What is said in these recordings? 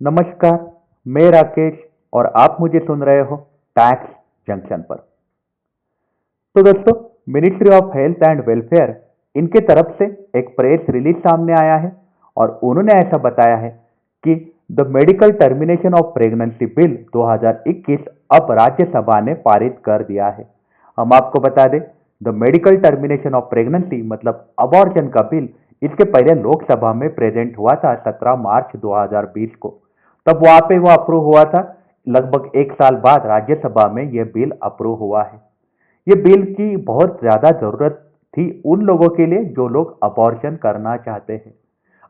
नमस्कार, मैं राकेश और आप मुझे सुन रहे हो टैक्स जंक्शन पर। तो दोस्तों, ministry of health and welfare इनके तरफ से एक प्रेस रिलीज सामने आया है और उन्होंने ऐसा बताया है कि the medical termination of pregnancy bill 2021 अब राज्यसभा ने पारित कर दिया है। हम आपको बता दें, the medical termination of pregnancy मतलब अबॉर्शन का बिल इसके पहले लोकसभा में प्रेजेंट हुआ था 17 मार्च 2020 को। तब वहां पे वो अप्रूव हुआ था। लगभग एक साल बाद राज्यसभा में यह बिल अप्रूव हुआ है। ये बिल की बहुत ज्यादा जरूरत थी उन लोगों के लिए जो लोग अबॉर्शन करना चाहते हैं।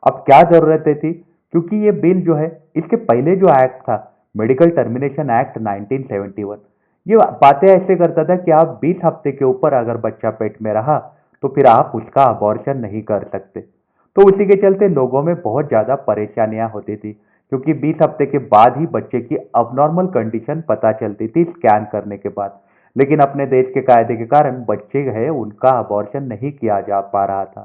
अब क्या जरूरत थी? क्योंकि ये बिल जो है, इसके पहले जो एक्ट था, मेडिकल टर्मिनेशन एक्ट 1971, ये बातें ऐसे करता था कि आप 20 हफ्ते के ऊपर अगर बच्चा पेट में रहा तो फिर आप उसका अबॉर्शन नहीं कर सकते। तो उसी के चलते लोगों में बहुत ज्यादा परेशानियां होती थी, क्योंकि 20 हफ्ते के बाद ही बच्चे की अबनॉर्मल कंडीशन पता चलती थी स्कैन करने के बाद। लेकिन अपने देश के कायदे के कारण बच्चे है उनका अबॉर्शन नहीं किया जा पा रहा था।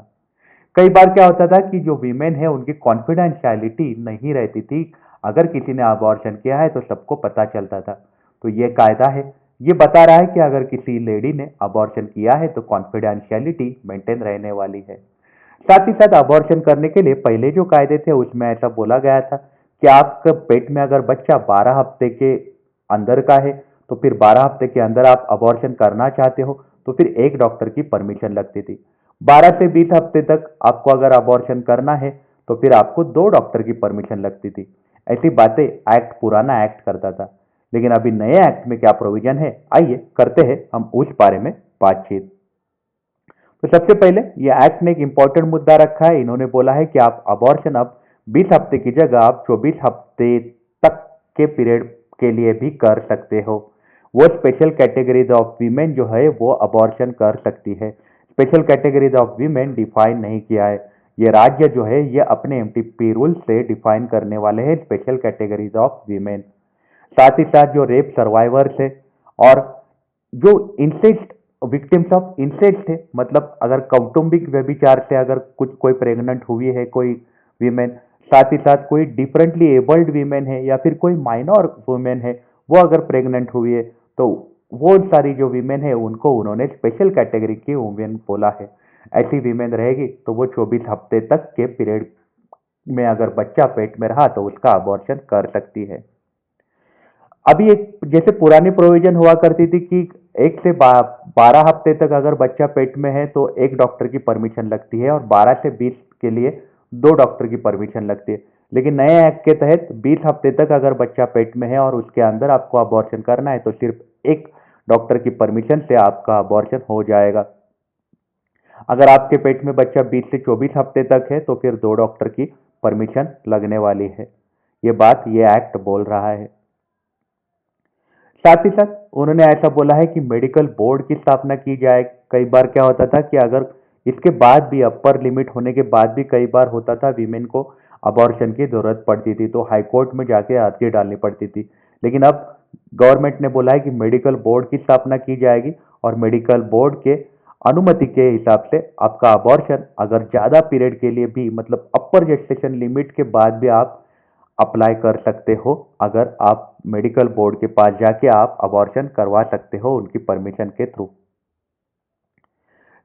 कई बार क्या होता था कि जो वीमेन है उनकी कॉन्फिडेंशियलिटी नहीं रहती थी। अगर किसी ने अबॉर्शन किया है तो सबको पता चलता था। तो ये कायदा है, ये बता रहा है कि अगर किसी लेडी ने अबॉर्शन किया है तो कॉन्फिडेंशियलिटी मेंटेन रहने वाली है। साथ ही साथ अबॉर्शन करने के लिए पहले जो कायदे थे उसमें ऐसा बोला गया था कि आपके पेट में अगर बच्चा 12 हफ्ते के अंदर का है तो फिर 12 हफ्ते के अंदर आप अबॉर्शन करना चाहते हो तो फिर एक डॉक्टर की परमिशन लगती थी। 12 से 20 हफ्ते तक आपको अगर अबॉर्शन करना है तो फिर आपको दो डॉक्टर की परमिशन लगती थी। ऐसी बातें एक्ट, पुराना एक्ट करता था। लेकिन अभी नए एक्ट में क्या प्रोविजन है, आइए करते हैं हम उस बारे में बातचीत। तो सबसे पहले ये एक्ट ने एक इंपॉर्टेंट मुद्दा रखा है। इन्होंने बोला है कि आप अबॉर्शन अब 20 हफ्ते की जगह आप 24 हफ्ते तक के पीरियड के लिए भी कर सकते हो। वो स्पेशल कैटेगरीज ऑफ वीमेन जो है वो अबॉर्शन कर सकती है। Special categories of women define नहीं किया है। ये राज्य जो है ये अपने एमटीपी रूल से डिफाइन करने वाले हैं स्पेशल कैटेगरीज ऑफ वीमेन। साथ ही साथ जो रेप सर्वाइवर्स है और जो इंसेस्ट विक्टिम्स ऑफ इंसेस्ट है, मतलब अगर कौटुंबिक व्यभिचार से अगर कुछ कोई प्रेग्नेंट हुई है कोई वीमेन, साथ ही साथ कोई डिफरेंटली एबल्ड वीमेन है या फिर कोई माइनर वुमेन है, वो अगर प्रेग्नेंट हुई है तो वो सारी जो वीमेन है उनको उन्होंने स्पेशल कैटेगरी की वुमेन बोला है। ऐसी वीमेन रहेगी तो वो 24 हफ्ते तक के पीरियड में अगर बच्चा पेट में रहा तो उसका अबॉर्शन कर सकती है। अभी एक जैसे पुरानी प्रोविजन हुआ करती थी कि 1 से 12 हफ्ते तक अगर बच्चा पेट में है तो एक डॉक्टर की परमिशन लगती है और 12 से 20 के लिए दो डॉक्टर की परमिशन लगती है। लेकिन नए एक्ट के तहत 20 हफ्ते तक अगर बच्चा पेट में है और उसके अंदर आपको अबॉर्शन करना है तो सिर्फ एक डॉक्टर की परमिशन से आपका अबॉर्शन हो जाएगा। अगर आपके पेट में बच्चा 20 से 24 हफ्ते तक है तो फिर दो डॉक्टर की परमिशन लगने वाली है। ये बात ये एक्ट बोल रहा है। साथ ही साथ उन्होंने ऐसा बोला है कि मेडिकल बोर्ड की स्थापना की जाए। कई बार क्या होता था कि अगर इसके बाद भी अपर लिमिट होने के बाद भी कई बार होता था वीमेन को अबॉर्शन की जरूरत पड़ती थी तो हाई कोर्ट में जाके अर्जी डालनी पड़ती थी। लेकिन अब गवर्नमेंट ने बोला है कि मेडिकल बोर्ड की स्थापना की जाएगी और मेडिकल बोर्ड के अनुमति के हिसाब से आपका अबॉर्शन अगर ज्यादा पीरियड के लिए भी, मतलब अपर जेस्टेशन लिमिट के बाद भी आप अप्लाई कर सकते हो। अगर आप मेडिकल बोर्ड के पास जाके आप अबॉर्शन करवा सकते हो उनकी परमिशन के थ्रू।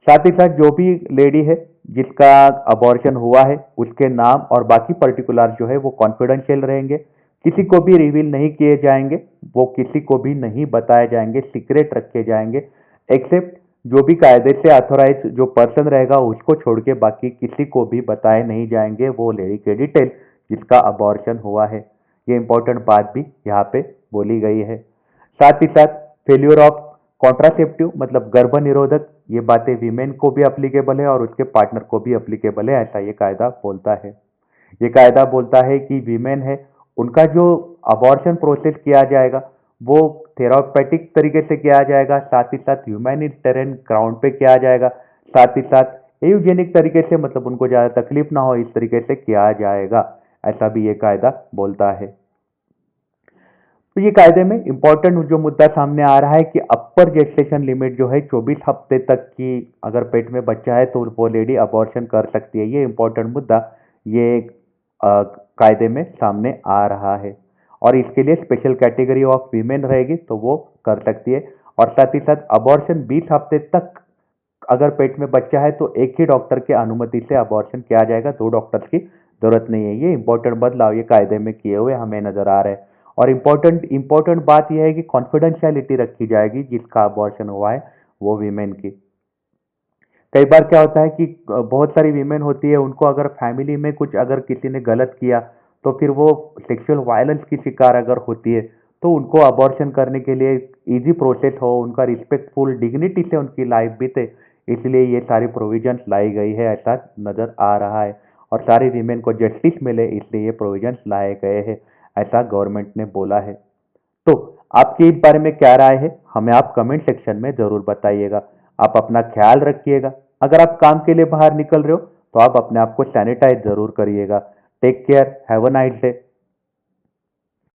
साथ ही साथ जो भी लेडी है जिसका अबॉर्शन हुआ है उसके नाम और बाकी पर्टिकुलर जो है वो कॉन्फिडेंशियल रहेंगे, किसी को भी रिवील नहीं किए जाएंगे, वो किसी को भी नहीं बताए जाएंगे, सीक्रेट रखे जाएंगे। एक्सेप्ट जो भी कायदे से अथोराइज जो पर्सन रहेगा उसको छोड़ के बाकी किसी को भी बताए नहीं जाएंगे वो लेडी के डिटेल जिसका अबॉर्शन हुआ है। ये इंपॉर्टेंट बात भी यहाँ पे बोली गई है। साथ ही साथ फेल्यूर ऑफ कॉन्ट्रासेप्टिव मतलब गर्भ निरोधक, ये बातें वीमेन को भी अप्लीकेबल है और उसके पार्टनर को भी अप्लीकेबल है, ऐसा ये कायदा बोलता है। ये कायदा बोलता है कि वीमेन है उनका जो अबॉर्शन प्रोसेस किया जाएगा वो थेरापेटिक तरीके से किया जाएगा, साथ ही साथ ह्यूमैनिटेरियन ग्राउंड पे किया जाएगा, साथ ही साथ एयूजेनिक तरीके से, मतलब उनको ज़्यादा तकलीफ ना हो इस तरीके से किया जाएगा, ऐसा भी ये कायदा बोलता है। तो ये कायदे में इंपॉर्टेंट जो मुद्दा सामने आ रहा है कि अपर जेस्टेशन लिमिट जो है 24 हफ्ते तक की अगर पेट में बच्चा है तो वो लेडी अबॉर्शन कर सकती है। ये इंपॉर्टेंट मुद्दा ये कायदे में सामने आ रहा है। और इसके लिए स्पेशल कैटेगरी ऑफ वीमेन रहेगी तो वो कर सकती है। और साथ ही साथ अबॉर्शन 20 हफ्ते तक अगर पेट में बच्चा है तो एक ही डॉक्टर के अनुमति से अबॉर्शन किया जाएगा, दो डॉक्टर्स की जरूरत नहीं है। ये इंपॉर्टेंट बदलाव ये कायदे में किए हुए हमें नजर आ रहे हैं। और इंपॉर्टेंट बात यह है कि कॉन्फिडेंशियलिटी रखी जाएगी जिसका अबॉर्शन हुआ है वो वीमेन की। कई बार क्या होता है कि बहुत सारी वीमेन होती है, उनको अगर फैमिली में कुछ अगर किसी ने गलत किया तो फिर वो सेक्सुअल वायलेंस की शिकार अगर होती है तो उनको अबॉर्शन करने के लिए इजी प्रोसेस हो, उनका रिस्पेक्टफुल डिग्निटी से उनकी लाइफ बीते, इसलिए ये सारी प्रोविजंस लाई गई है, ऐसा नजर आ रहा है। और सारी वीमेन को जस्टिस मिले इसलिए ये प्रोविजंस लाए गए हैं, ऐसा गवर्नमेंट ने बोला है। तो आपकी इस बारे में क्या राय है, हमें आप कमेंट सेक्शन में जरूर बताइएगा। आप अपना ख्याल रखिएगा। अगर आप काम के लिए बाहर निकल रहे हो तो आप अपने आप को सैनिटाइज जरूर करिएगा। Take care, have a nice day.